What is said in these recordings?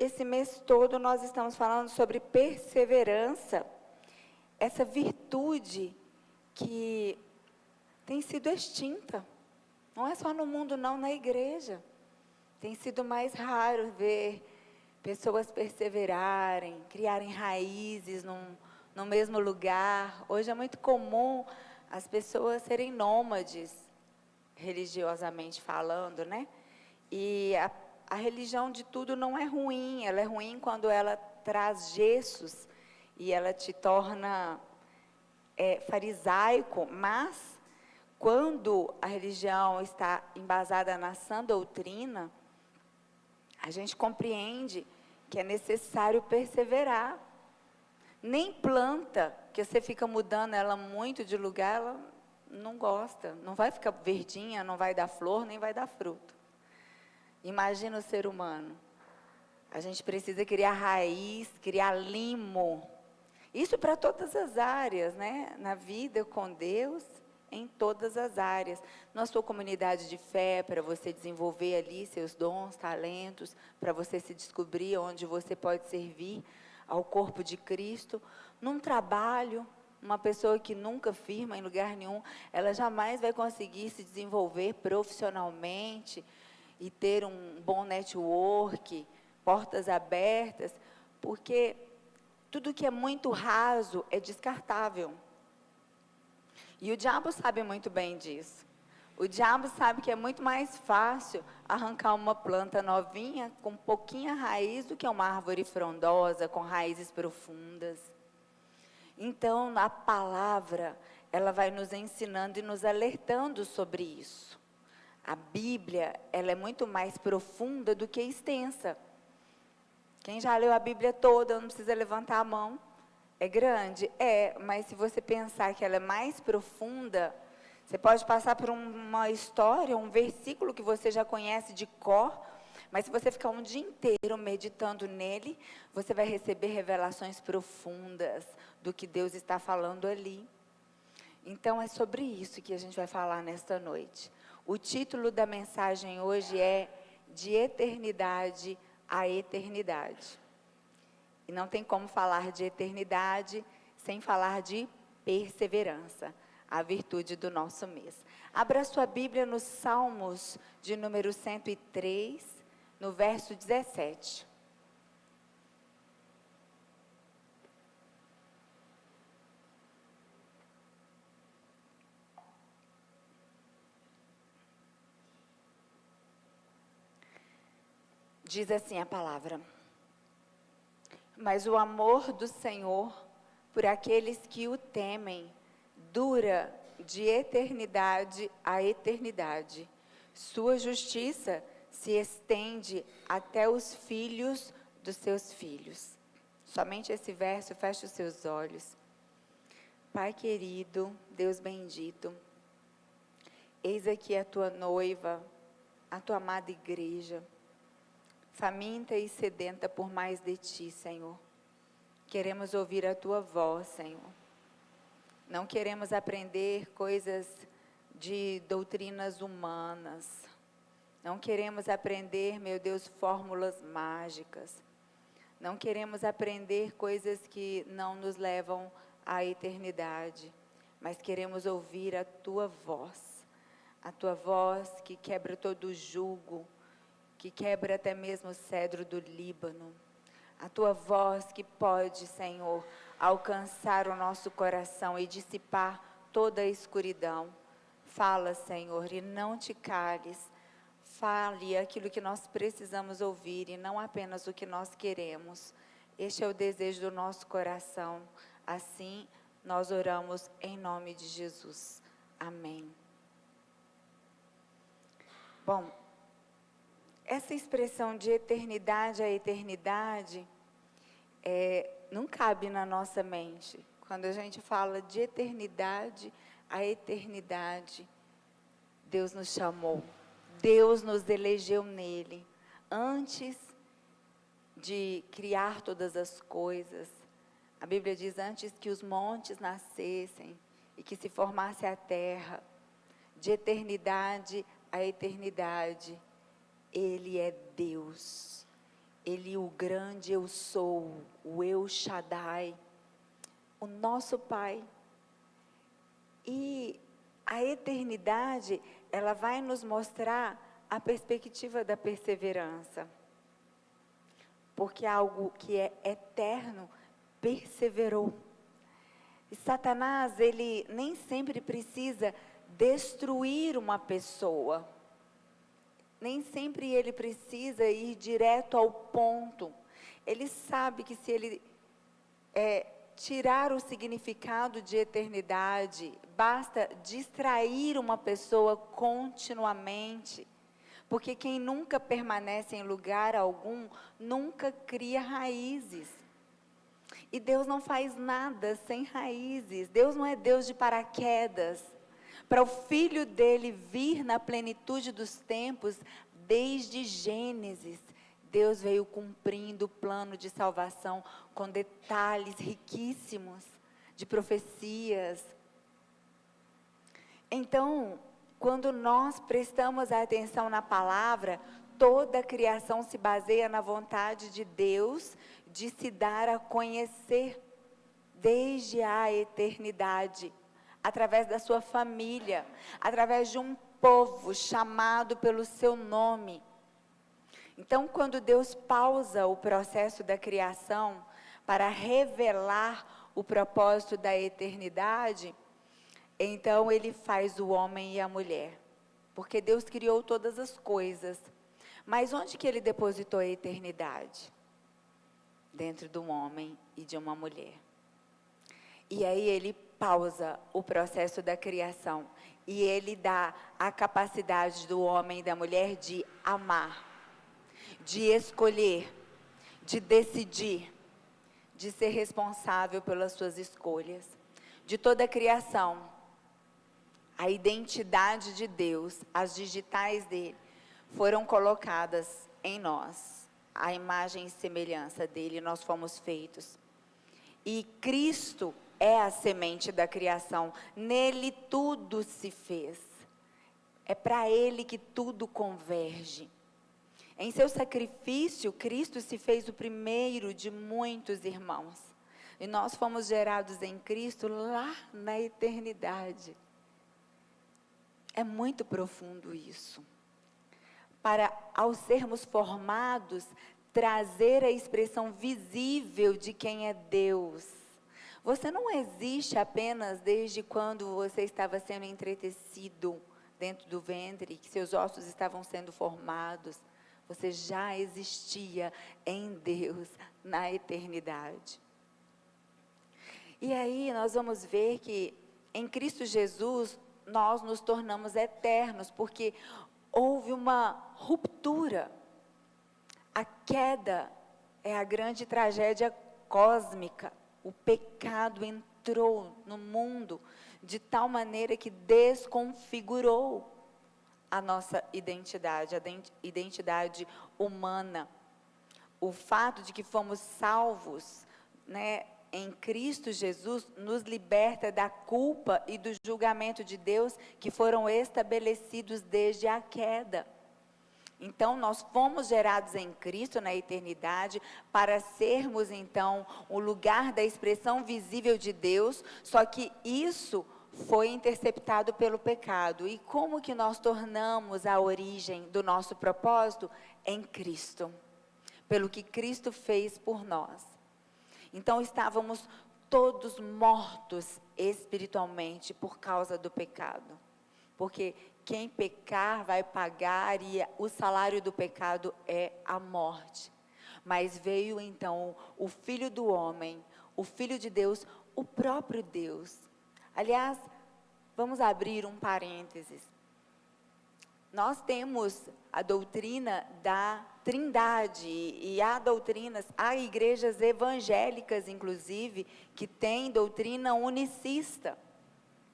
esse mês todo nós estamos falando sobre perseverança, essa virtude que tem sido extinta. Não é só no mundo, não, na igreja. Tem sido mais raro ver pessoas perseverarem, criarem raízes no mesmo lugar. Hoje é muito comum as pessoas serem nômades, religiosamente falando, né? E a religião de tudo não é ruim, ela é ruim quando ela traz gestos e ela te torna farisaico, mas quando a religião está embasada na sã doutrina, a gente compreende que é necessário perseverar. Nem planta, que você fica mudando ela muito de lugar, ela não gosta, não vai ficar verdinha, não vai dar flor, nem vai dar fruto. Imagina o ser humano. A gente precisa criar raiz, criar limo. Isso para todas as áreas, né? Na vida com Deus, em todas as áreas. Na sua comunidade de fé, para você desenvolver ali seus dons, talentos, para você se descobrir onde você pode servir ao corpo de Cristo. Num trabalho, uma pessoa que nunca firma em lugar nenhum, ela jamais vai conseguir se desenvolver profissionalmente e ter um bom network, portas abertas, porque tudo que é muito raso é descartável. E o diabo sabe muito bem disso. O diabo sabe que é muito mais fácil arrancar uma planta novinha com pouquinha raiz do que uma árvore frondosa, com raízes profundas. Então, a palavra, ela vai nos ensinando e nos alertando sobre isso. A Bíblia, ela é muito mais profunda do que extensa. Quem já leu a Bíblia toda, não precisa levantar a mão. É grande? É, mas se você pensar que ela é mais profunda, você pode passar por uma história, um versículo que você já conhece de cor, mas se você ficar um dia inteiro meditando nele, você vai receber revelações profundas do que Deus está falando ali. Então, é sobre isso que a gente vai falar nesta noite. O título da mensagem hoje é De Eternidade a Eternidade. E não tem como falar de eternidade sem falar de perseverança, a virtude do nosso mês. Abra sua Bíblia nos Salmos de número 103, no verso 17. Diz assim a palavra: mas o amor do Senhor por aqueles que o temem dura de eternidade a eternidade. Sua justiça se estende até os filhos dos seus filhos. Somente esse verso, feche os seus olhos. Pai querido, Deus bendito, eis aqui a tua noiva, a tua amada igreja, faminta e sedenta por mais de ti, Senhor. Queremos ouvir a tua voz, Senhor. Não queremos aprender coisas de doutrinas humanas. Não queremos aprender, meu Deus, fórmulas mágicas. Não queremos aprender coisas que não nos levam à eternidade. Mas queremos ouvir a tua voz. A tua voz que quebra todo jugo, que quebra até mesmo o cedro do Líbano. A tua voz que pode, Senhor, alcançar o nosso coração e dissipar toda a escuridão. Fala, Senhor, e não te cales. Fale aquilo que nós precisamos ouvir e não apenas o que nós queremos. Este é o desejo do nosso coração. Assim, nós oramos em nome de Jesus. Amém. Bom, essa expressão de eternidade a eternidade não cabe na nossa mente. Quando a gente fala de eternidade a eternidade, Deus nos chamou, Deus nos elegeu nele. Antes de criar todas as coisas, a Bíblia diz, antes que os montes nascessem e que se formasse a terra, de eternidade a eternidade, Ele é Deus. Ele, o grande eu sou, o El Shaddai, o nosso Pai. E a eternidade, ela vai nos mostrar a perspectiva da perseverança. Porque algo que é eterno perseverou. E Satanás, ele nem sempre precisa destruir uma pessoa. Nem sempre ele precisa ir direto ao ponto. Ele sabe que se ele tirar o significado de eternidade, basta distrair uma pessoa continuamente. Porque quem nunca permanece em lugar algum, nunca cria raízes. E Deus não faz nada sem raízes. Deus não é Deus de paraquedas. Para o Filho dele vir na plenitude dos tempos, desde Gênesis, Deus veio cumprindo o plano de salvação com detalhes riquíssimos de profecias. Então, quando nós prestamos atenção na palavra, toda a criação se baseia na vontade de Deus de se dar a conhecer desde a eternidade, através da sua família, através de um povo chamado pelo seu nome. Então, quando Deus pausa o processo da criação para revelar o propósito da eternidade, então Ele faz o homem e a mulher. Porque Deus criou todas as coisas. Mas onde que Ele depositou a eternidade? Dentro de um homem e de uma mulher. E aí Ele pausa o processo da criação. E Ele dá a capacidade do homem e da mulher de amar, de escolher, de decidir, de ser responsável pelas suas escolhas. De toda a criação, a identidade de Deus, as digitais dele, foram colocadas em nós. A imagem e semelhança dele, nós fomos feitos. E Cristo é a semente da criação. Nele tudo se fez. É para Ele que tudo converge. Em seu sacrifício, Cristo se fez o primeiro de muitos irmãos. E nós fomos gerados em Cristo lá na eternidade. É muito profundo isso. Para, ao sermos formados, trazer a expressão visível de quem é Deus. Você não existe apenas desde quando você estava sendo entretecido dentro do ventre, que seus ossos estavam sendo formados. Você já existia em Deus na eternidade. E aí nós vamos ver que em Cristo Jesus nós nos tornamos eternos, porque houve uma ruptura. A queda é a grande tragédia cósmica. O pecado entrou no mundo de tal maneira que desconfigurou a nossa identidade, a identidade humana. O fato de que fomos salvos, em Cristo Jesus, nos liberta da culpa e do julgamento de Deus que foram estabelecidos desde a queda. Então, nós fomos gerados em Cristo na eternidade para sermos, então, o lugar da expressão visível de Deus, só que isso foi interceptado pelo pecado. E como que nós tornamos a origem do nosso propósito? Em Cristo, pelo que Cristo fez por nós. Então, estávamos todos mortos espiritualmente por causa do pecado. Porque quem pecar vai pagar, e o salário do pecado é a morte. Mas veio então o Filho do homem, o Filho de Deus, o próprio Deus. Aliás, vamos abrir um parênteses. Nós temos a doutrina da Trindade, e há igrejas evangélicas, inclusive, que têm doutrina unicista.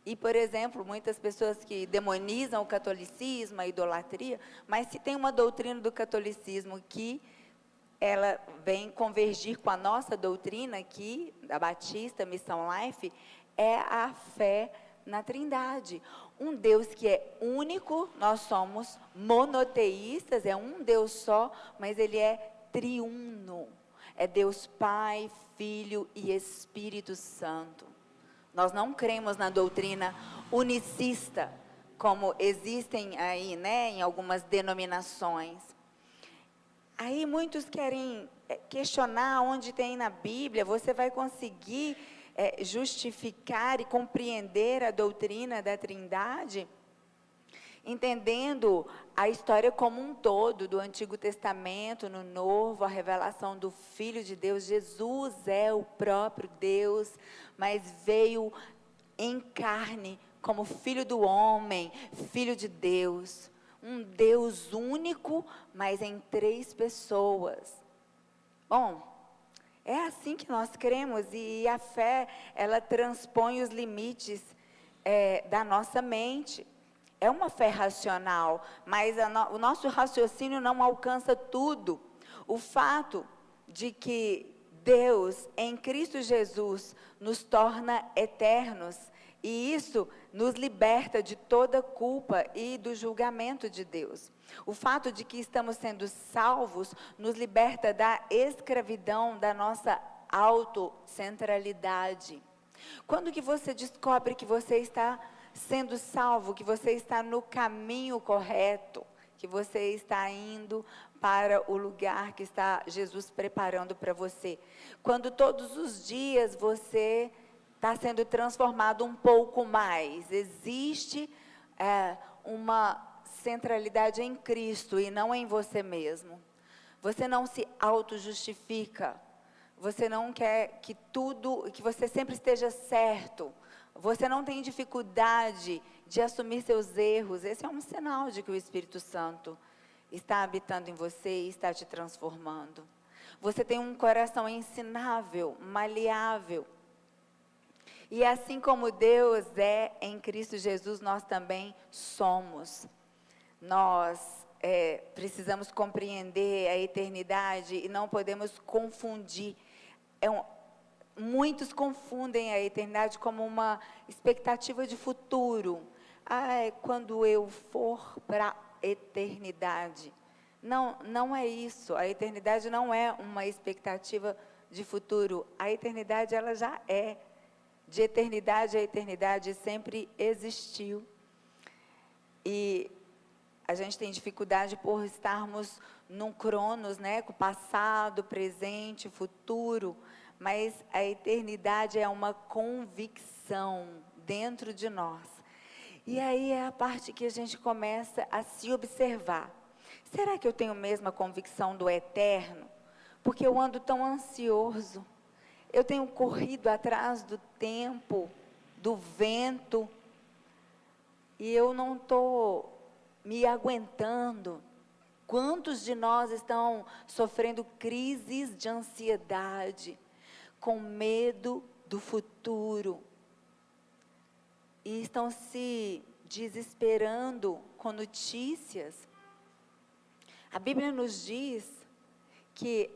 E, por exemplo, muitas pessoas que demonizam o catolicismo, a idolatria, mas se tem uma doutrina do catolicismo que ela vem convergir com a nossa doutrina aqui, da Batista, Missão Life, é a fé na Trindade. Um Deus que é único, nós somos monoteístas, é um Deus só, mas Ele é triuno. É Deus Pai, Filho e Espírito Santo. Nós não cremos na doutrina unicista, como existem aí, né, em algumas denominações. Aí muitos querem questionar onde tem na Bíblia. Você vai conseguir justificar e compreender a doutrina da Trindade, entendendo a história como um todo, do Antigo Testamento, no Novo, a revelação do Filho de Deus. Jesus é o próprio Deus, mas veio em carne, como Filho do homem, Filho de Deus. Um Deus único, mas em 3 pessoas. Bom, é assim que nós cremos, e a fé, ela transpõe os limites da nossa mente. É uma fé racional, mas o nosso raciocínio não alcança tudo. O fato de que Deus, em Cristo Jesus, nos torna eternos, e isso nos liberta de toda culpa e do julgamento de Deus. O fato de que estamos sendo salvos nos liberta da escravidão da nossa autocentralidade. Quando que você descobre que você está sendo salvo, que você está no caminho correto, que você está indo para o lugar que está Jesus preparando para você? Quando todos os dias você está sendo transformado um pouco mais. Existe uma centralidade em Cristo e não em você mesmo. Você não se auto-justifica. Você não quer que você sempre esteja certo. Você não tem dificuldade de assumir seus erros. Esse é um sinal de que o Espírito Santo está habitando em você e está te transformando. Você tem um coração ensinável, maleável. E assim como Deus é em Cristo Jesus, nós também somos. Nós precisamos compreender a eternidade e não podemos confundir. Muitos confundem a eternidade como uma expectativa de futuro. Quando eu for para a eternidade. Não, não é isso. A eternidade não é uma expectativa de futuro. A eternidade, ela já é. De eternidade a eternidade sempre existiu. E a gente tem dificuldade por estarmos num cronos, né, com passado, presente, futuro, mas a eternidade é uma convicção dentro de nós. E aí é a parte que a gente começa a se observar. Será que eu tenho mesmo a convicção do eterno? Porque eu ando tão ansioso. Eu tenho corrido atrás do tempo, do vento, e eu não estou me aguentando. Quantos de nós estão sofrendo crises de ansiedade, com medo do futuro, e estão se desesperando com notícias? A Bíblia nos diz que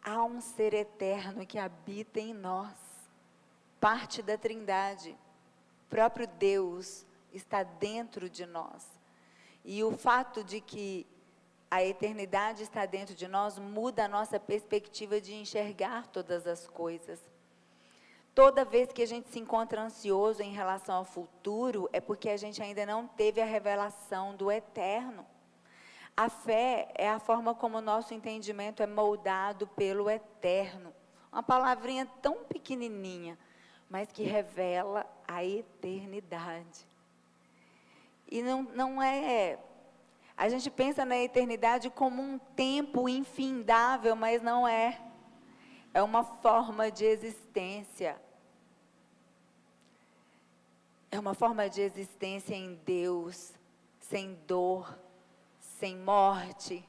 há um ser eterno que habita em nós, parte da Trindade, próprio Deus está dentro de nós. E o fato de que a eternidade está dentro de nós muda a nossa perspectiva de enxergar todas as coisas. Toda vez que a gente se encontra ansioso em relação ao futuro, é porque a gente ainda não teve a revelação do eterno. A fé é a forma como o nosso entendimento é moldado pelo eterno. Uma palavrinha tão pequenininha, mas que revela a eternidade. E não é... A gente pensa na eternidade como um tempo infindável, mas não é. É uma forma de existência. É uma forma de existência em Deus, sem dor, sem morte,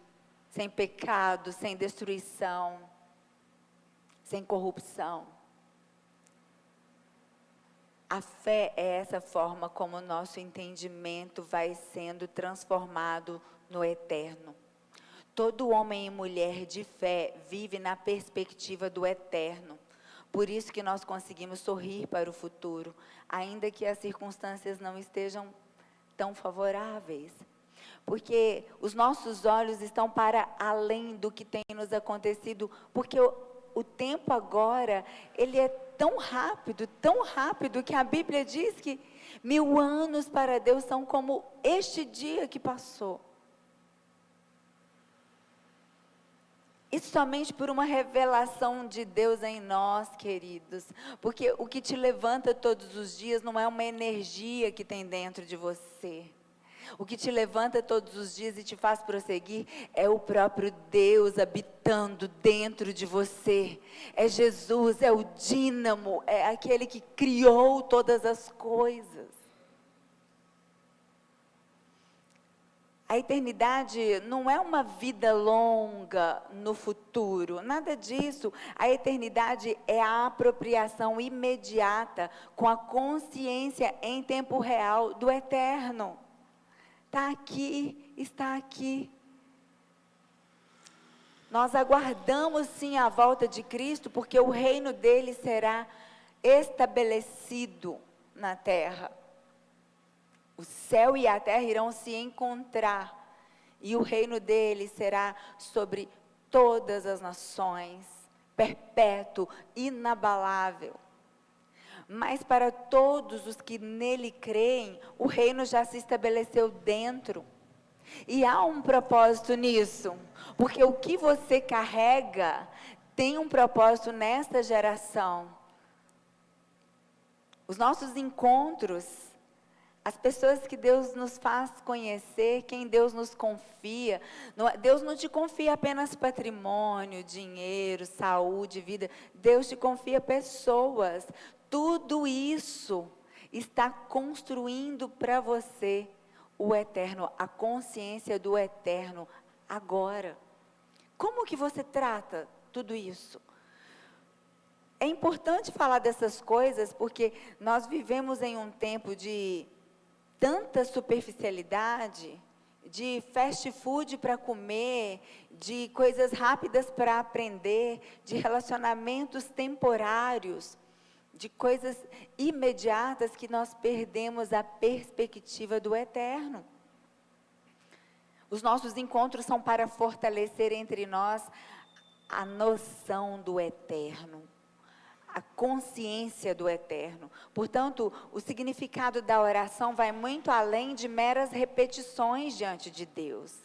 sem pecado, sem destruição, sem corrupção. A fé é essa forma como o nosso entendimento vai sendo transformado no eterno. Todo homem e mulher de fé vive na perspectiva do eterno. Por isso que nós conseguimos sorrir para o futuro, ainda que as circunstâncias não estejam tão favoráveis. Porque os nossos olhos estão para além do que tem nos acontecido, porque o tempo agora, ele é tão rápido, que a Bíblia diz que 1000 anos para Deus são como este dia que passou. E somente por uma revelação de Deus em nós, queridos. Porque o que te levanta todos os dias não é uma energia que tem dentro de você. O que te levanta todos os dias e te faz prosseguir é o próprio Deus habitando dentro de você. É Jesus, é o dínamo, é aquele que criou todas as coisas. A eternidade não é uma vida longa no futuro, nada disso. A eternidade é a apropriação imediata com a consciência em tempo real do eterno. Está aqui, está aqui. Nós aguardamos sim a volta de Cristo, porque o reino dele será estabelecido na terra. O céu e a terra irão se encontrar, e o reino dele será sobre todas as nações, perpétuo, inabalável. Mas para todos os que nele creem, o reino já se estabeleceu dentro. E há um propósito nisso, porque o que você carrega tem um propósito nesta geração. Os nossos encontros, as pessoas que Deus nos faz conhecer, quem Deus nos confia. Deus não te confia apenas patrimônio, dinheiro, saúde, vida. Deus te confia pessoas. Tudo isso está construindo para você o eterno, a consciência do eterno agora. Como que você trata tudo isso? É importante falar dessas coisas porque nós vivemos em um tempo de tanta superficialidade, de fast food para comer, de coisas rápidas para aprender, de relacionamentos temporários, de coisas imediatas que nós perdemos a perspectiva do eterno. Os nossos encontros são para fortalecer entre nós a noção do eterno, a consciência do eterno. Portanto, o significado da oração vai muito além de meras repetições diante de Deus.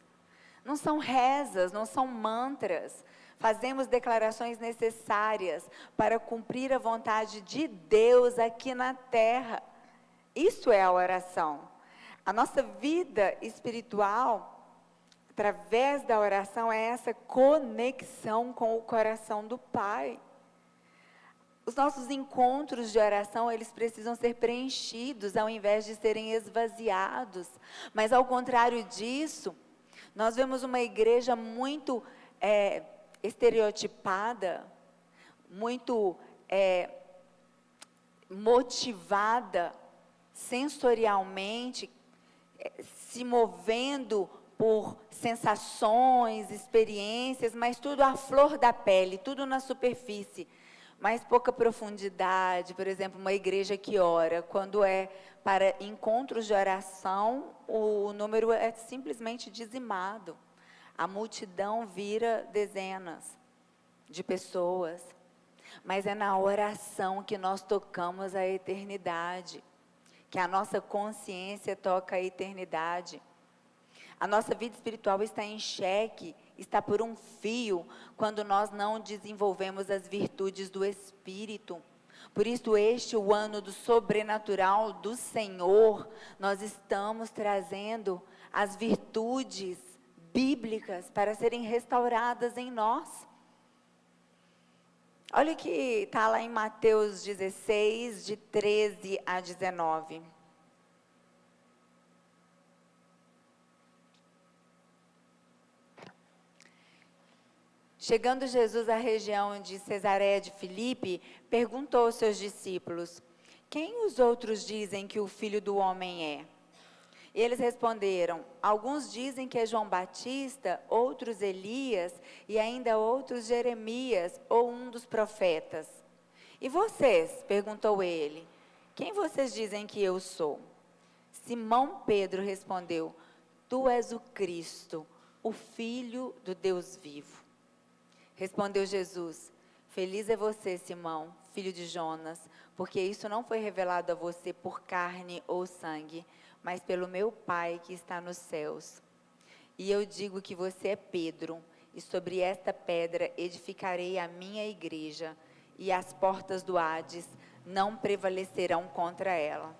Não são rezas, não são mantras. Fazemos declarações necessárias para cumprir a vontade de Deus aqui na terra. Isso é a oração. A nossa vida espiritual, através da oração, é essa conexão com o coração do Pai. Os nossos encontros de oração, eles precisam ser preenchidos ao invés de serem esvaziados. Mas ao contrário disso, nós vemos uma igreja muito estereotipada, muito motivada sensorialmente, se movendo por sensações, experiências, mas tudo à flor da pele, tudo na superfície. Mas pouca profundidade. Por exemplo, uma igreja que ora, quando é para encontros de oração, o número é simplesmente dizimado. A multidão vira dezenas de pessoas. Mas é na oração que nós tocamos a eternidade, que a nossa consciência toca a eternidade. A nossa vida espiritual está em xeque, está por um fio, quando nós não desenvolvemos as virtudes do Espírito. Por isso, o ano do sobrenatural do Senhor, nós estamos trazendo as virtudes bíblicas para serem restauradas em nós. Olha o que está lá em Mateus 16, de 13 a 19. Chegando Jesus à região de Cesareia de Filipe, perguntou aos seus discípulos: quem os outros dizem que o Filho do Homem é? E eles responderam: alguns dizem que é João Batista, outros Elias, e ainda outros Jeremias, ou um dos profetas. E vocês? Perguntou ele: quem vocês dizem que eu sou? Simão Pedro respondeu: tu és o Cristo, o Filho do Deus vivo. Respondeu Jesus: feliz é você, Simão, filho de Jonas, porque isso não foi revelado a você por carne ou sangue, mas pelo meu Pai que está nos céus. E eu digo que você é Pedro, e sobre esta pedra edificarei a minha igreja, e as portas do Hades não prevalecerão contra ela.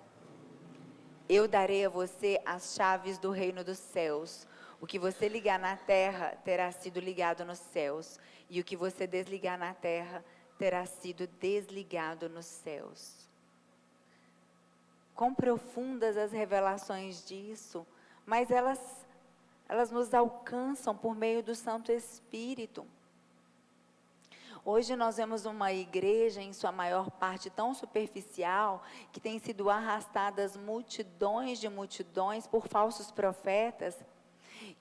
Eu darei a você as chaves do reino dos céus. O que você ligar na terra terá sido ligado nos céus, e o que você desligar na terra terá sido desligado nos céus. Quão profundas as revelações disso, mas elas nos alcançam por meio do Santo Espírito. Hoje nós vemos uma igreja, em sua maior parte, tão superficial, que tem sido arrastadas multidões de multidões por falsos profetas,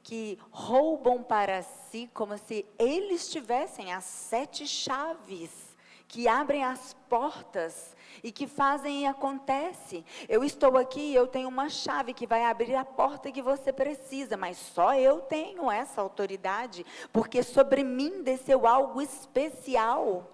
que roubam para si como se eles tivessem as 7 chaves, que abrem as portas e que fazem e acontece. Eu estou aqui, eu tenho uma chave que vai abrir a porta que você precisa, mas só eu tenho essa autoridade, porque sobre mim desceu algo especial.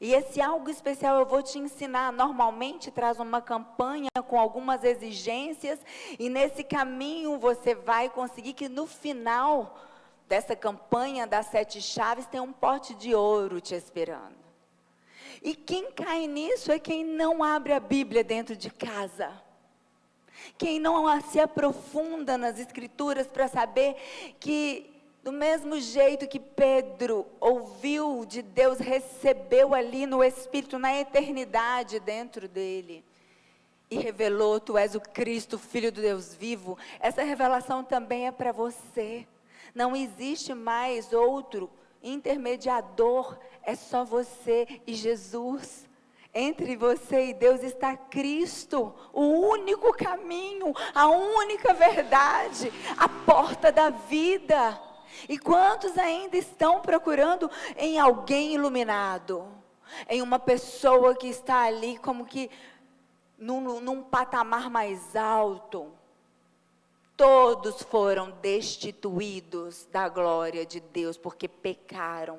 E esse algo especial eu vou te ensinar. Normalmente traz uma campanha com algumas exigências, e nesse caminho você vai conseguir que no final dessa campanha das 7 chaves tem um pote de ouro te esperando. E quem cai nisso é quem não abre a Bíblia dentro de casa. Quem não se aprofunda nas Escrituras para saber que, do mesmo jeito que Pedro ouviu de Deus, recebeu ali no Espírito, na eternidade dentro dele, e revelou: tu és o Cristo, Filho do Deus vivo. Essa revelação também é para você. Não existe mais outro intermediador, é só você e Jesus. Entre você e Deus está Cristo, o único caminho, a única verdade, a porta da vida. E quantos ainda estão procurando em alguém iluminado, em uma pessoa que está ali como que num patamar mais alto? Todos foram destituídos da glória de Deus porque pecaram.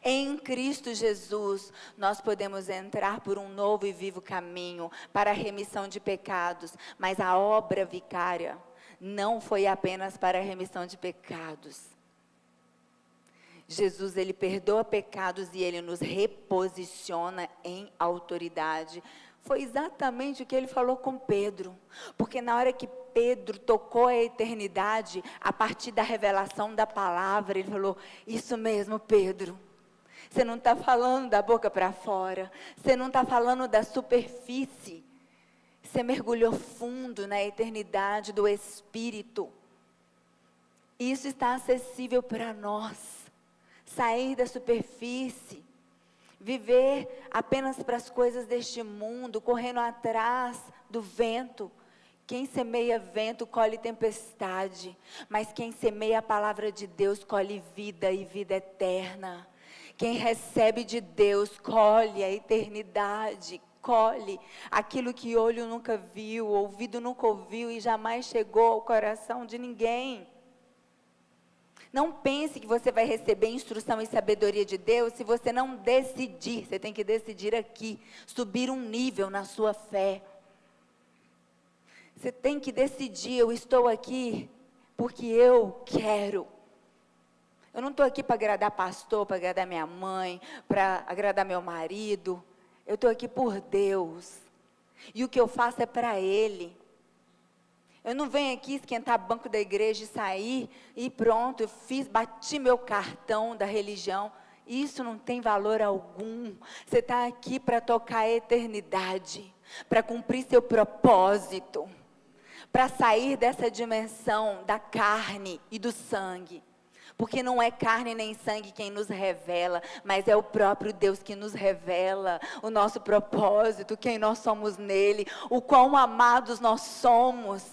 Em Cristo Jesus, nós podemos entrar por um novo e vivo caminho para a remissão de pecados, mas a obra vicária não foi apenas para a remissão de pecados. Jesus, ele perdoa pecados e ele nos reposiciona em autoridade. Foi exatamente o que ele falou com Pedro, porque na hora que Pedro tocou a eternidade, a partir da revelação da palavra, ele falou: isso mesmo, Pedro. Você não está falando da boca para fora, você não está falando da superfície, você mergulhou fundo na eternidade do Espírito. Isso está acessível para nós. Sair da superfície, viver apenas para as coisas deste mundo, correndo atrás do vento. Quem semeia vento colhe tempestade, mas quem semeia a palavra de Deus colhe vida e vida eterna. Quem recebe de Deus colhe a eternidade, colhe aquilo que olho nunca viu, ouvido nunca ouviu e jamais chegou ao coração de ninguém. Não pense que você vai receber instrução e sabedoria de Deus se você não decidir. Você tem que decidir aqui, subir um nível na sua fé. Você tem que decidir: eu estou aqui porque eu quero. Eu não estou aqui para agradar pastor, para agradar minha mãe, para agradar meu marido. Eu estou aqui por Deus. E o que eu faço é para Ele. Eu não venho aqui esquentar banco da igreja e sair e pronto, bati meu cartão da religião. Isso não tem valor algum. Você está aqui para tocar a eternidade, para cumprir seu propósito, para sair dessa dimensão da carne e do sangue. Porque não é carne nem sangue quem nos revela, mas é o próprio Deus que nos revela o nosso propósito, quem nós somos nele, o quão amados nós somos.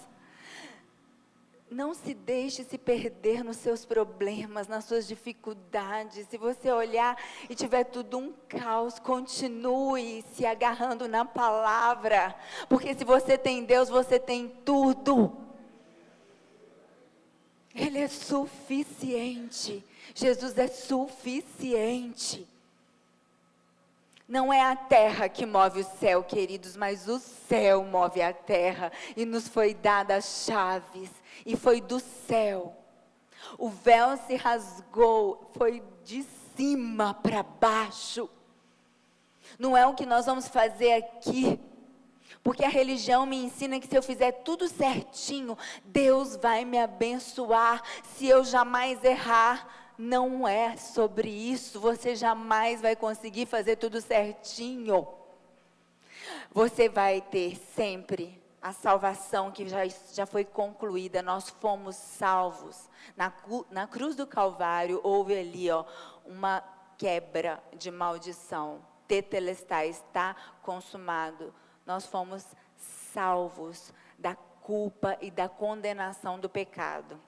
Não se deixe se perder nos seus problemas, nas suas dificuldades. Se você olhar e tiver tudo um caos, continue se agarrando na palavra. Porque se você tem Deus, você tem tudo. Ele é suficiente. Jesus é suficiente. Não é a terra que move o céu, queridos, mas o céu move a terra. E nos foi dada as chaves. E foi do céu. O véu se rasgou, foi de cima para baixo. Não é o que nós vamos fazer aqui. Porque a religião me ensina que se eu fizer tudo certinho, Deus vai me abençoar. Se eu jamais errar, não é sobre isso. Você jamais vai conseguir fazer tudo certinho. Você vai ter sempre a salvação que já foi concluída. Nós fomos salvos. Na cruz do Calvário houve ali uma quebra de maldição. Tetelestai, está consumado. Nós fomos salvos da culpa e da condenação do pecado.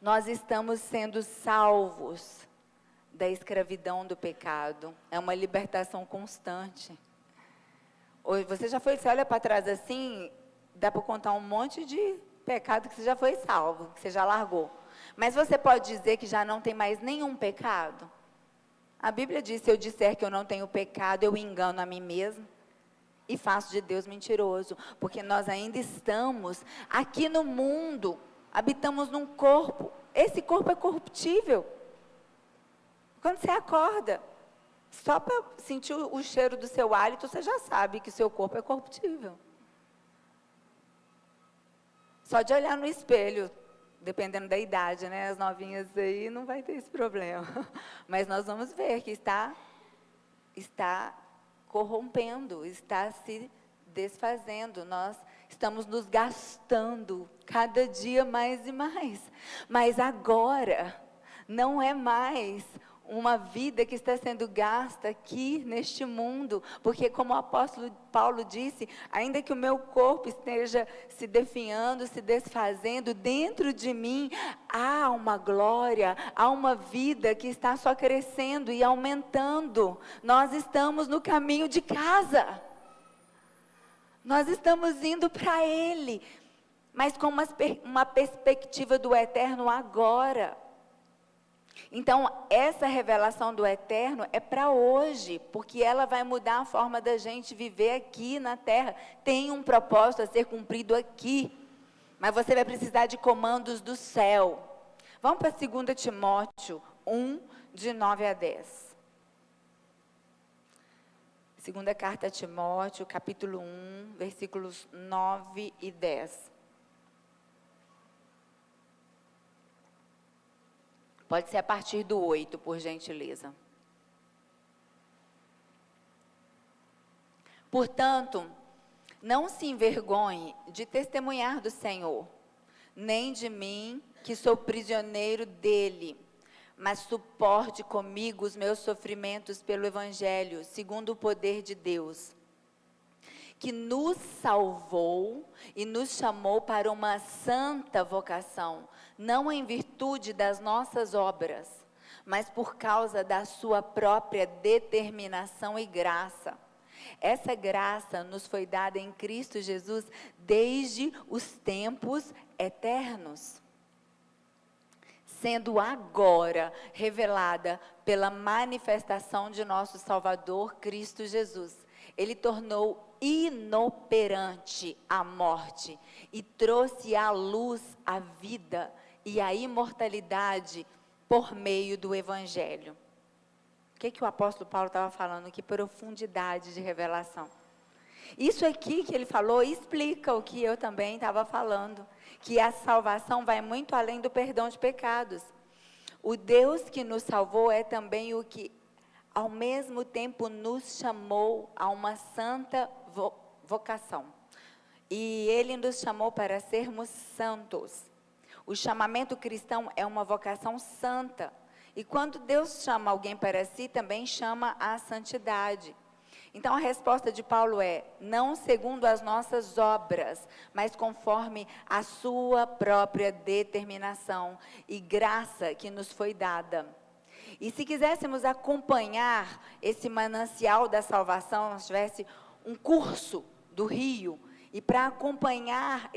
Nós estamos sendo salvos da escravidão do pecado. É uma libertação constante. Hoje, você olha para trás assim, dá para contar um monte de pecado que você já foi salvo, que você já largou. Mas você pode dizer que já não tem mais nenhum pecado? A Bíblia diz, se eu disser que eu não tenho pecado, eu engano a mim mesmo. E faço de Deus mentiroso, porque nós ainda estamos aqui no mundo, habitamos num corpo, esse corpo é corruptível. Quando você acorda, só para sentir o cheiro do seu hálito, você já sabe que o seu corpo é corruptível. Só de olhar no espelho, dependendo da idade, né, as novinhas aí não vai ter esse problema. Mas nós vamos ver que está corrompendo, está se desfazendo, nós estamos nos gastando cada dia mais e mais, mas agora não é mais uma vida que está sendo gasta aqui neste mundo, porque como o apóstolo Paulo disse, ainda que o meu corpo esteja se definhando, se desfazendo, dentro de mim há uma glória, há uma vida que está só crescendo e aumentando. Nós estamos no caminho de casa, nós estamos indo para Ele, mas com uma perspectiva do eterno agora. Então, essa revelação do eterno é para hoje, porque ela vai mudar a forma da gente viver aqui na terra. Tem um propósito a ser cumprido aqui, mas você vai precisar de comandos do céu. Vamos para 2 Timóteo 1, de 9 a 10. Segunda carta a Timóteo, capítulo 1, versículos 9 e 10. Pode ser a partir do 8, por gentileza. Portanto, não se envergonhe de testemunhar do Senhor, nem de mim, que sou prisioneiro dele, mas suporte comigo os meus sofrimentos pelo Evangelho, segundo o poder de Deus, que nos salvou e nos chamou para uma santa vocação, não em virtude das nossas obras, mas por causa da sua própria determinação e graça. Essa graça nos foi dada em Cristo Jesus desde os tempos eternos, sendo agora revelada pela manifestação de nosso Salvador Cristo Jesus. Ele tornou inoperante a morte e trouxe à luz a vida e a imortalidade por meio do Evangelho. O que o apóstolo Paulo estava falando? Que profundidade de revelação. Isso aqui que ele falou explica o que eu também estava falando, que a salvação vai muito além do perdão de pecados. O Deus que nos salvou é também o que, ao mesmo tempo, nos chamou a uma santa vocação. E Ele nos chamou para sermos santos. O chamamento cristão é uma vocação santa. E quando Deus chama alguém para si, também chama a santidade. Então a resposta de Paulo é, não segundo as nossas obras, mas conforme a sua própria determinação e graça que nos foi dada. E se quiséssemos acompanhar esse manancial da salvação, se tivesse um curso do Rio, e para acompanhar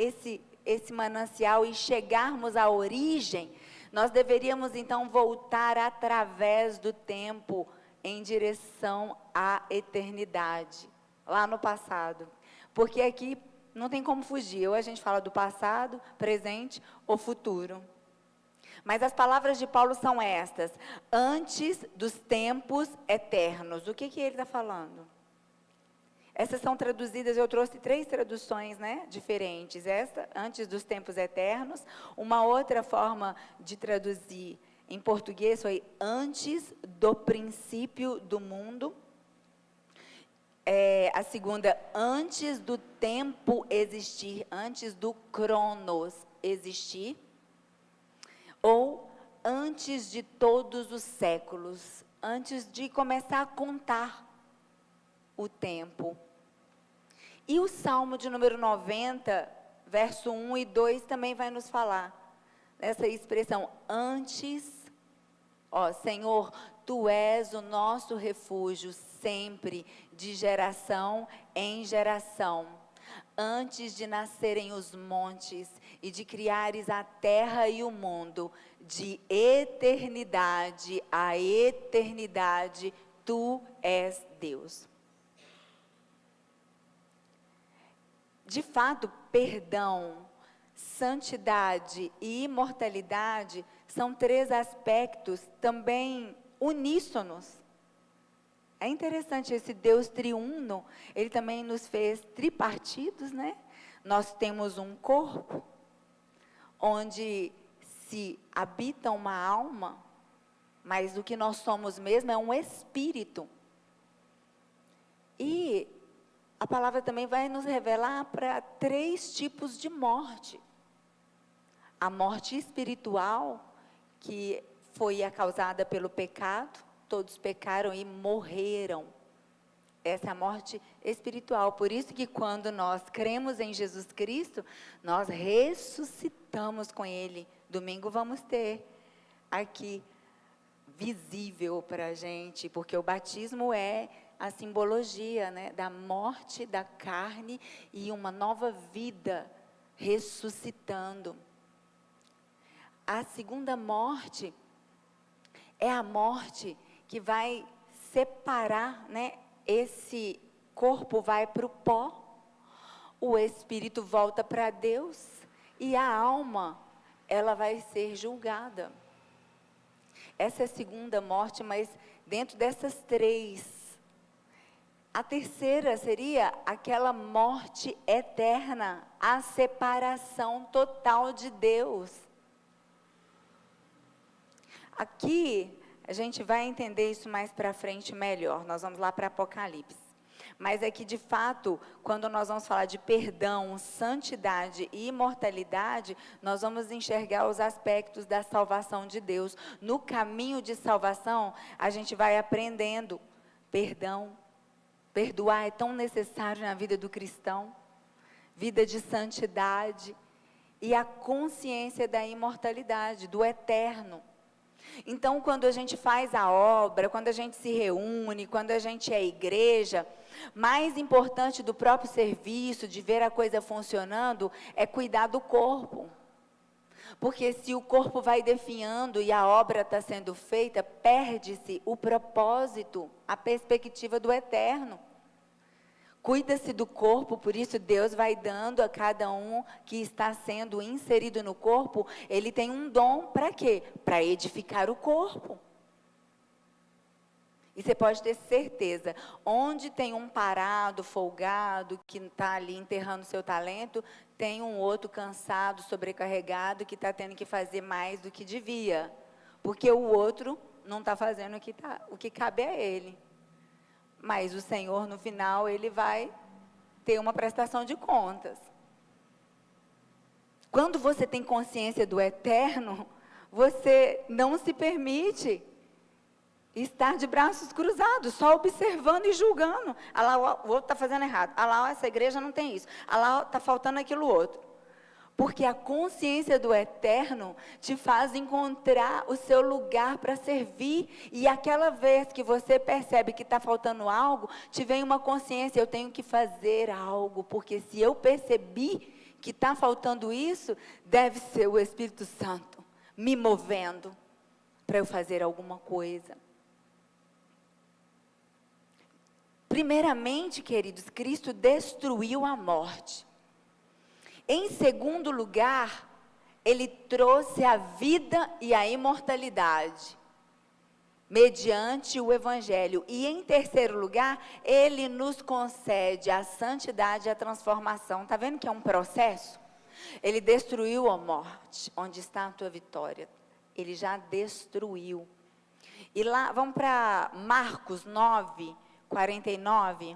esse manancial e chegarmos à origem, nós deveríamos então voltar através do tempo em direção à eternidade, lá no passado. Porque aqui não tem como fugir, ou a gente fala do passado, presente ou futuro. Mas as palavras de Paulo são estas: antes dos tempos eternos. O que ele está falando? Essas são traduzidas, eu trouxe 3 traduções, né, diferentes. Essa, antes dos tempos eternos. Uma outra forma de traduzir em português foi antes do princípio do mundo. A segunda, antes do tempo existir, antes do cronos existir. Ou antes de todos os séculos, antes de começar a contar o tempo. E o Salmo de número 90, verso 1 e 2, também vai nos falar essa expressão, antes, Senhor, Tu és o nosso refúgio sempre, de geração em geração. Antes de nascerem os montes e de criares a terra e o mundo, de eternidade a eternidade, Tu és Deus. De fato, perdão, santidade e imortalidade são 3 aspectos também uníssonos. É interessante, esse Deus triuno, Ele também nos fez tripartidos, né? Nós temos um corpo, onde se habita uma alma, mas o que nós somos mesmo é um espírito. E a palavra também vai nos revelar para 3 tipos de morte. A morte espiritual, que foi a causada pelo pecado, todos pecaram e morreram. Essa é a morte espiritual. Por isso que quando nós cremos em Jesus Cristo, nós ressuscitamos com Ele. Domingo vamos ter aqui visível para a gente, porque o batismo é a simbologia, né, da morte da carne e uma nova vida ressuscitando. A segunda morte é a morte que vai separar, né, esse corpo vai para o pó, o espírito volta para Deus e a alma, ela vai ser julgada. Essa é a segunda morte, mas dentro dessas 3, a terceira seria aquela morte eterna, a separação total de Deus. Aqui, a gente vai entender isso mais para frente melhor, nós vamos lá para Apocalipse. Mas é que, de fato, quando nós vamos falar de perdão, santidade e imortalidade, nós vamos enxergar os aspectos da salvação de Deus. No caminho de salvação, a gente vai aprendendo perdão. Perdoar é tão necessário na vida do cristão. Vida de santidade e a consciência da imortalidade, do eterno. Então, quando a gente faz a obra, quando a gente se reúne, quando a gente é igreja, mais importante do próprio serviço, de ver a coisa funcionando, é cuidar do corpo. Porque se o corpo vai definhando e a obra está sendo feita, perde-se o propósito, a perspectiva do eterno. Cuida-se do corpo, por isso Deus vai dando a cada um que está sendo inserido no corpo, ele tem um dom para quê? Para edificar o corpo. E você pode ter certeza, onde tem um parado, folgado, que está ali enterrando seu talento, tem um outro cansado, sobrecarregado, que está tendo que fazer mais do que devia. Porque o outro não está fazendo o que cabe a ele. Mas o Senhor, no final, Ele vai ter uma prestação de contas. Quando você tem consciência do eterno, você não se permite estar de braços cruzados, só observando e julgando. Ah lá, o outro está fazendo errado. Ah lá, essa igreja não tem isso. Ah lá, está faltando aquilo outro. Porque a consciência do eterno te faz encontrar o seu lugar para servir. E aquela vez que você percebe que está faltando algo, te vem uma consciência, eu tenho que fazer algo. Porque se eu percebi que está faltando isso, deve ser o Espírito Santo me movendo para eu fazer alguma coisa. Primeiramente, queridos, Cristo destruiu a morte. Em segundo lugar, Ele trouxe a vida e a imortalidade, mediante o Evangelho. E em terceiro lugar, Ele nos concede a santidade e a transformação. Está vendo que é um processo? Ele destruiu a morte. Onde está a tua vitória? Ele já destruiu. E lá, vamos para Marcos 9, 49.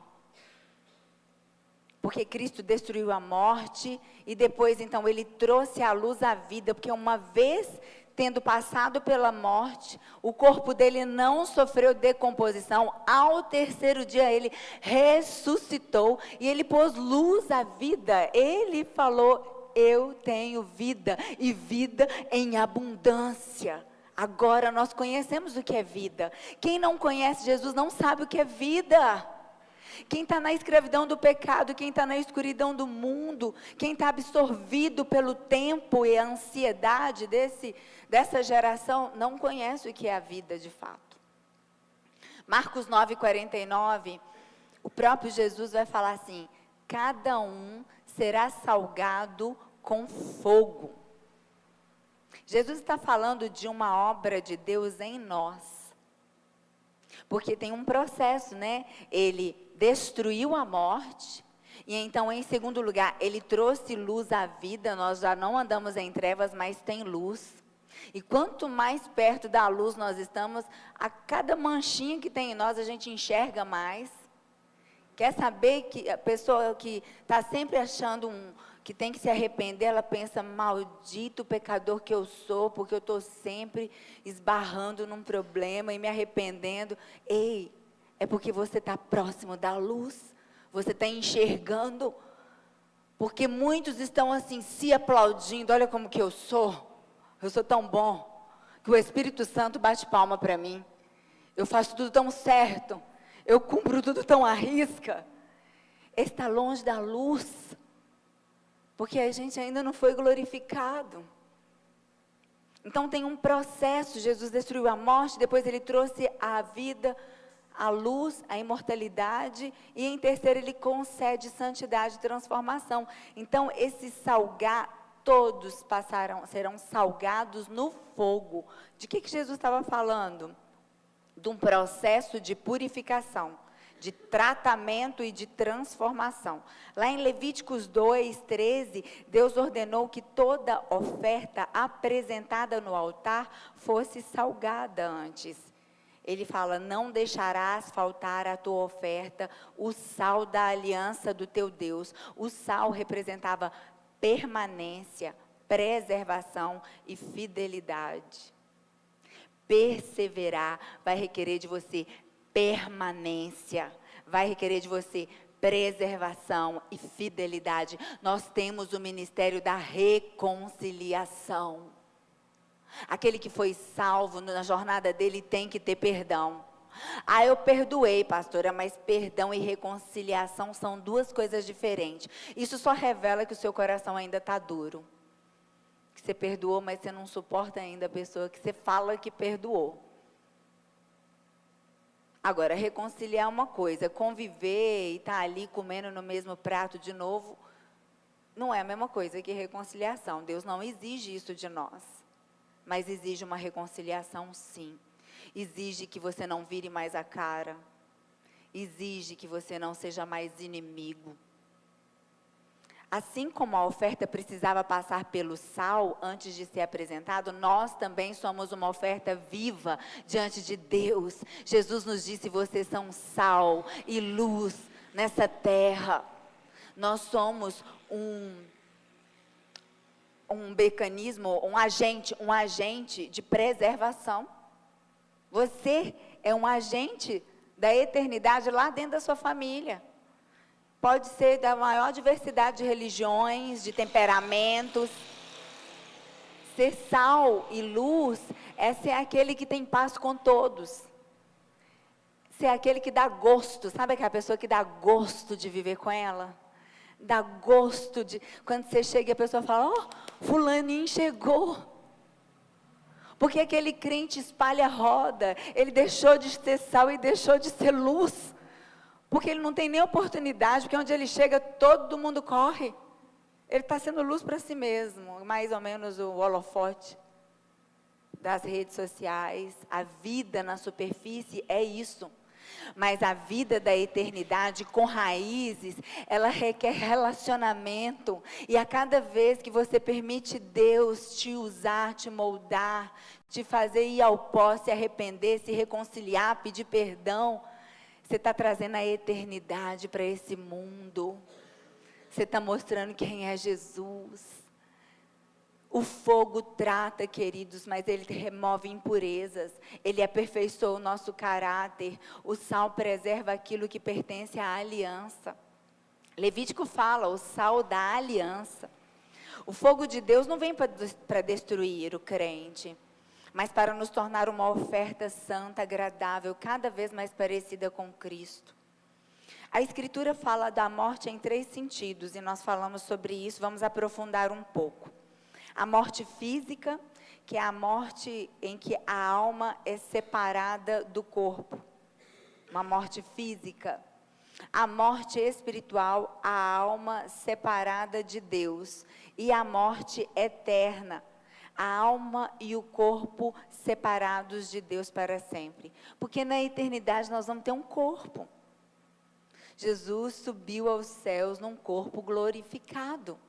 Porque Cristo destruiu a morte e depois, então, Ele trouxe à luz a vida. Porque uma vez tendo passado pela morte, o corpo dele não sofreu decomposição. Ao terceiro dia, Ele ressuscitou e Ele pôs luz à vida. Ele falou: eu tenho vida e vida em abundância. Agora nós conhecemos o que é vida. Quem não conhece Jesus não sabe o que é vida. Quem está na escravidão do pecado, quem está na escuridão do mundo, quem está absorvido pelo tempo e a ansiedade dessa geração, não conhece o que é a vida de fato. Marcos 9, 49, o próprio Jesus vai falar assim: cada um será salgado com fogo. Jesus está falando de uma obra de Deus em nós. Porque tem um processo, né? Ele destruiu a morte, e então, em segundo lugar, Ele trouxe luz à vida. Nós já não andamos em trevas, mas tem luz. E quanto mais perto da luz nós estamos, a cada manchinha que tem em nós, a gente enxerga mais. Quer saber que a pessoa que está sempre achando que tem que se arrepender, ela pensa: maldito pecador que eu sou, porque eu estou sempre esbarrando num problema e me arrependendo. Ei, é porque você está próximo da luz, você está enxergando, porque muitos estão assim, se aplaudindo: olha como que eu sou tão bom, que o Espírito Santo bate palma para mim, eu faço tudo tão certo, eu cumpro tudo tão à risca. Está longe da luz, porque a gente ainda não foi glorificado. Então tem um processo. Jesus destruiu a morte, depois Ele trouxe a vida, a luz, a imortalidade, e em terceiro Ele concede santidade e transformação. Então esses todos serão salgados no fogo. De que Jesus estava falando? De um processo de purificação, de tratamento e de transformação. Lá em Levíticos 2, 13, Deus ordenou que toda oferta apresentada no altar fosse salgada antes. Ele fala: não deixarás faltar à tua oferta o sal da aliança do teu Deus. O sal representava permanência, preservação e fidelidade. Perseverar vai requerer de você permanência, vai requerer de você preservação e fidelidade. Nós temos o ministério da reconciliação. Aquele que foi salvo na jornada dele tem que ter perdão. Ah, eu perdoei, pastora, mas perdão e reconciliação são duas coisas diferentes. Isso só revela que o seu coração ainda está duro. Que você perdoou, mas você não suporta ainda a pessoa que você fala que perdoou. Agora, reconciliar é uma coisa, conviver e estar ali comendo no mesmo prato de novo, não é a mesma coisa que reconciliação. Deus não exige isso de nós, mas exige uma reconciliação, sim. Exige que você não vire mais a cara, exige que você não seja mais inimigo. Assim como a oferta precisava passar pelo sal antes de ser apresentado, nós também somos uma oferta viva diante de Deus. Jesus nos disse: vocês são sal e luz nessa terra. Nós somos um mecanismo, um agente de preservação. Você é um agente da eternidade lá dentro da sua família. Pode ser da maior diversidade de religiões, de temperamentos. Ser sal e luz é ser aquele que tem paz com todos. Ser aquele que dá gosto. Sabe aquela pessoa que dá gosto de viver com ela? Dá gosto de quando você chega e a pessoa fala, fulaninho chegou. Porque aquele crente espalha roda, ele deixou de ser sal e deixou de ser luz. Porque ele não tem nem oportunidade, porque onde ele chega, todo mundo corre. Ele está sendo luz para si mesmo, mais ou menos o holofote das redes sociais. A vida na superfície é isso. Mas a vida da eternidade com raízes, ela requer relacionamento. E a cada vez que você permite Deus te usar, te moldar, te fazer ir ao pó, se arrepender, se reconciliar, pedir perdão, você está trazendo a eternidade para esse mundo. Você está mostrando quem é Jesus. O fogo trata, queridos, mas ele remove impurezas. Ele aperfeiçoa o nosso caráter. O sal preserva aquilo que pertence à aliança. Levítico fala, o sal da aliança. O fogo de Deus não vem para destruir o crente, mas para nos tornar uma oferta santa, agradável, cada vez mais parecida com Cristo. A Escritura fala da morte em 3 sentidos, e nós falamos sobre isso, vamos aprofundar um pouco. A morte física, que é a morte em que a alma é separada do corpo. Uma morte física. A morte espiritual, a alma separada de Deus. E a morte eterna, a alma e o corpo separados de Deus para sempre. Porque na eternidade nós vamos ter um corpo. Jesus subiu aos céus num corpo glorificado.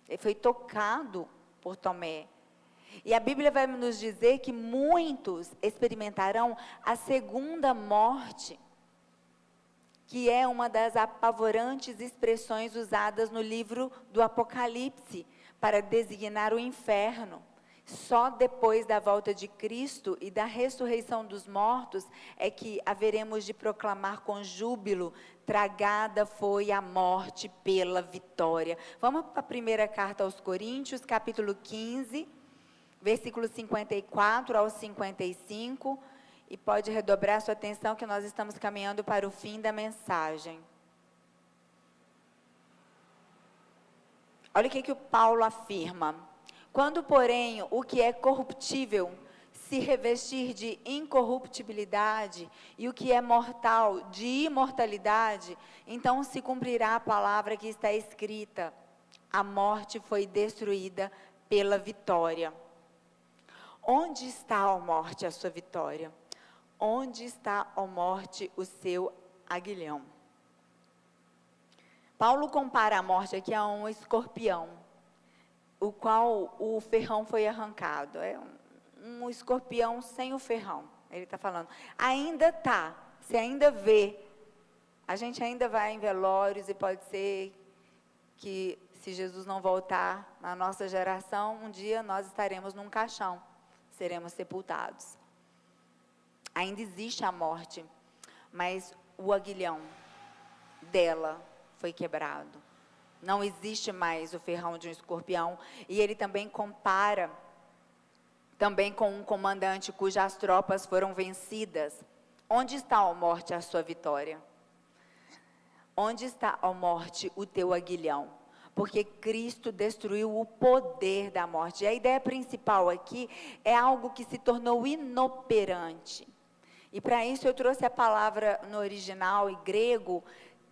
Ele foi tocado por Tomé. E a Bíblia vai nos dizer que muitos experimentarão a segunda morte, que é uma das apavorantes expressões usadas no livro do Apocalipse, para designar o inferno. Só depois da volta de Cristo e da ressurreição dos mortos é que haveremos de proclamar com júbilo: tragada foi a morte pela vitória. Vamos para a primeira carta aos Coríntios, capítulo 15, versículos 54 ao 55. E pode redobrar sua atenção que nós estamos caminhando para o fim da mensagem. Olha o que o Paulo afirma. Quando, porém, o que é corruptível se revestir de incorruptibilidade e o que é mortal de imortalidade, então se cumprirá a palavra que está escrita: a morte foi destruída pela vitória. Onde está, ó morte, a sua vitória? Onde está, ó morte, o seu aguilhão? Paulo compara a morte aqui a um escorpião, o qual o ferrão foi arrancado. É um escorpião sem o ferrão. Ele está falando, ainda está, você ainda vê. A gente ainda vai em velórios e pode ser que, se Jesus não voltar na nossa geração, um dia nós estaremos num caixão, seremos sepultados. Ainda existe a morte, mas o aguilhão dela foi quebrado. Não existe mais o ferrão de um escorpião. E ele também compara também com um comandante cujas tropas foram vencidas. Onde está, ó morte, a sua vitória? Onde está, ó morte, o teu aguilhão? Porque Cristo destruiu o poder da morte. E a ideia principal aqui é algo que se tornou inoperante. E para isso eu trouxe a palavra no original em grego,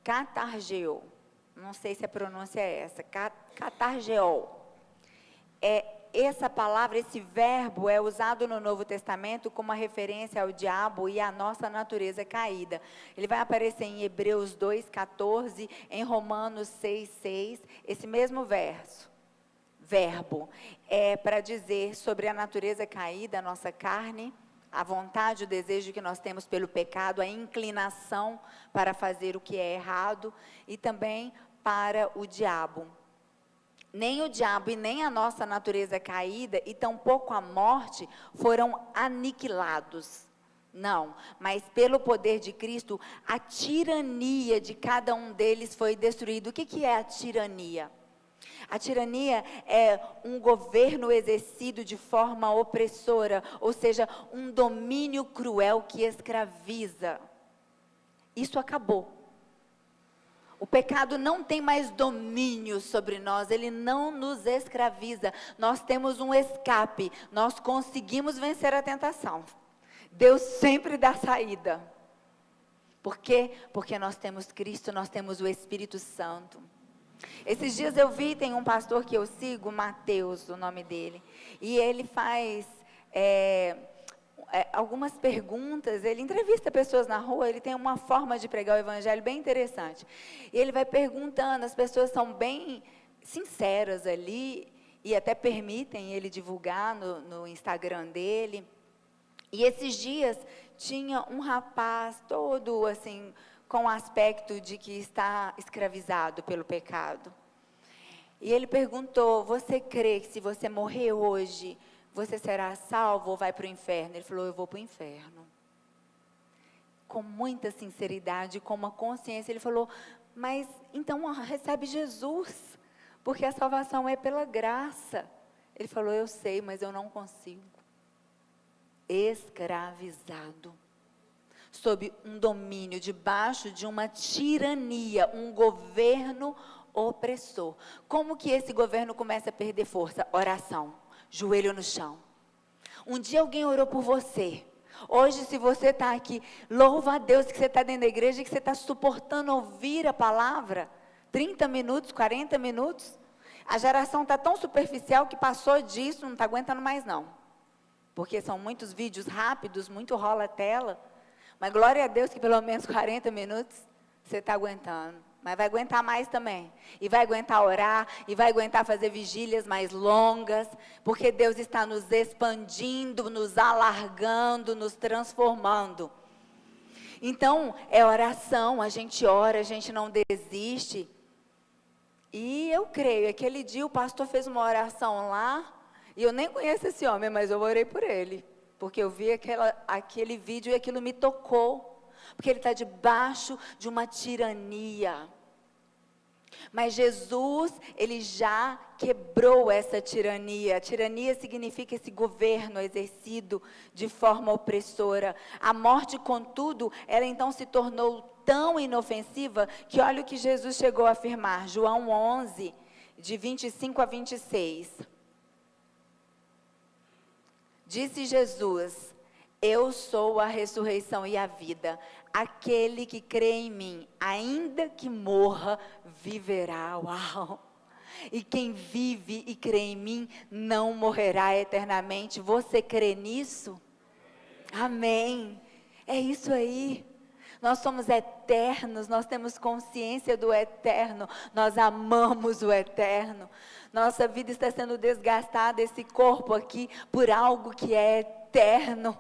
katargeo. Não sei se a pronúncia é essa, katargeo. Essa palavra, esse verbo é usado no Novo Testamento como uma referência ao diabo e à nossa natureza caída. Ele vai aparecer em Hebreus 2:14, em Romanos 6:6, esse mesmo verbo é para dizer sobre a natureza caída, a nossa carne, a vontade, o desejo que nós temos pelo pecado, a inclinação para fazer o que é errado e também para o diabo. Nem o diabo e nem a nossa natureza caída e tampouco a morte foram aniquilados. Não, mas pelo poder de Cristo, a tirania de cada um deles foi destruída. O que é a tirania? A tirania é um governo exercido de forma opressora, ou seja, um domínio cruel que escraviza. Isso acabou. O pecado não tem mais domínio sobre nós, ele não nos escraviza. Nós temos um escape, nós conseguimos vencer a tentação. Deus sempre dá saída. Por quê? Porque nós temos Cristo, nós temos o Espírito Santo. Esses dias eu vi, tem um pastor que eu sigo, Mateus, o nome dele, e ele faz algumas perguntas, ele entrevista pessoas na rua, ele tem uma forma de pregar o evangelho bem interessante. E ele vai perguntando, as pessoas são bem sinceras ali, e até permitem ele divulgar no Instagram dele. E esses dias tinha um rapaz todo assim, com o aspecto de que está escravizado pelo pecado. E ele perguntou, você crê que se você morrer hoje, você será salvo ou vai para o inferno? Ele falou, eu vou para o inferno. Com muita sinceridade, com uma consciência, ele falou, mas então recebe Jesus, porque a salvação é pela graça. Ele falou, eu sei, mas eu não consigo. Escravizado, sob um domínio, debaixo de uma tirania, um governo opressor. Como que esse governo começa a perder força? Oração, joelho no chão. Um dia alguém orou por você. Hoje, se você está aqui, louva a Deus que você está dentro da igreja e que você está suportando ouvir a palavra. 30 minutos, 40 minutos. A geração está tão superficial que passou disso, não está aguentando mais não. Porque são muitos vídeos rápidos, muito rola a tela. Mas glória a Deus que pelo menos 40 minutos você está aguentando. Mas vai aguentar mais também. E vai aguentar orar, e vai aguentar fazer vigílias mais longas. Porque Deus está nos expandindo, nos alargando, nos transformando. Então, é oração, a gente ora, a gente não desiste. E eu creio, aquele dia o pastor fez uma oração lá, e eu nem conheço esse homem, mas eu orei por ele. Porque eu vi aquele vídeo e aquilo me tocou. Porque ele está debaixo de uma tirania. Mas Jesus, ele já quebrou essa tirania. A tirania significa esse governo exercido de forma opressora. A morte, contudo, ela então se tornou tão inofensiva que olha o que Jesus chegou a afirmar. João 11, de 25 a 26. Disse Jesus, eu sou a ressurreição e a vida. Aquele que crê em mim, ainda que morra, viverá. Uau! E quem vive e crê em mim, não morrerá eternamente. Você crê nisso? Amém. É isso aí. Nós somos eternos, nós temos consciência do eterno, nós amamos o eterno. Nossa vida está sendo desgastada, esse corpo aqui, por algo que é eterno.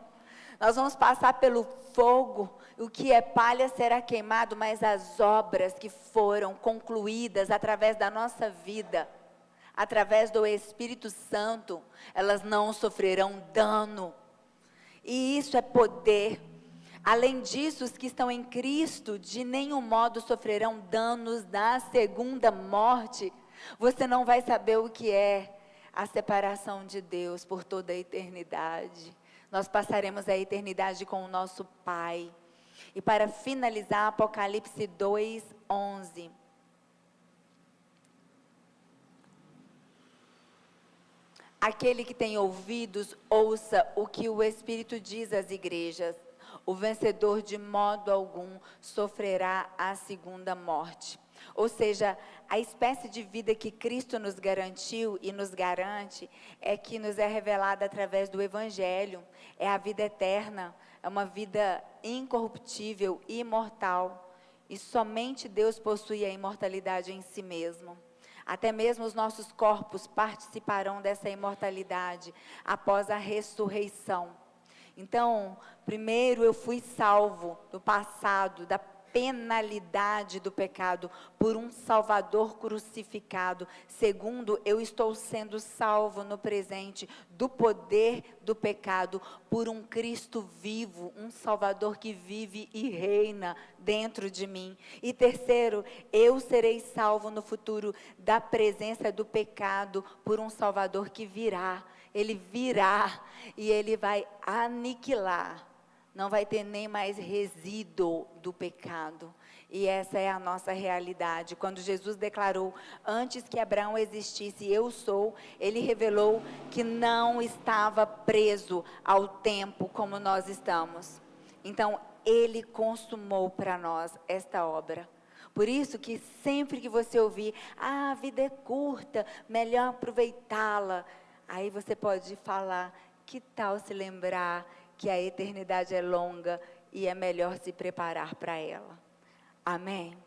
Nós vamos passar pelo fogo, o que é palha será queimado, mas as obras que foram concluídas através da nossa vida, através do Espírito Santo, elas não sofrerão dano. E isso é poder. Além disso, os que estão em Cristo, de nenhum modo sofrerão danos da segunda morte. Você não vai saber o que é a separação de Deus por toda a eternidade. Nós passaremos a eternidade com o nosso Pai. E para finalizar, Apocalipse 2:11. Aquele que tem ouvidos, ouça o que o Espírito diz às igrejas. O vencedor de modo algum sofrerá a segunda morte. Ou seja, a espécie de vida que Cristo nos garantiu e nos garante é que nos é revelada através do Evangelho. É a vida eterna, é uma vida incorruptível, imortal. E somente Deus possui a imortalidade em si mesmo. Até mesmo os nossos corpos participarão dessa imortalidade após a ressurreição. Então, primeiro eu fui salvo do passado, da penalidade do pecado, por um Salvador crucificado. Segundo, eu estou sendo salvo no presente do poder do pecado, por um Cristo vivo, um Salvador que vive e reina dentro de mim. E terceiro, eu serei salvo no futuro da presença do pecado, por um Salvador que virá. Ele virá e ele vai aniquilar não vai ter nem mais resíduo do pecado. E essa é a nossa realidade. Quando Jesus declarou, antes que Abraão existisse, eu sou, ele revelou que não estava preso ao tempo como nós estamos. Então, ele consumou para nós esta obra. Por isso que sempre que você ouvir, a vida é curta, melhor aproveitá-la. Aí você pode falar, que tal se lembrar que a eternidade é longa e é melhor se preparar para ela. Amém?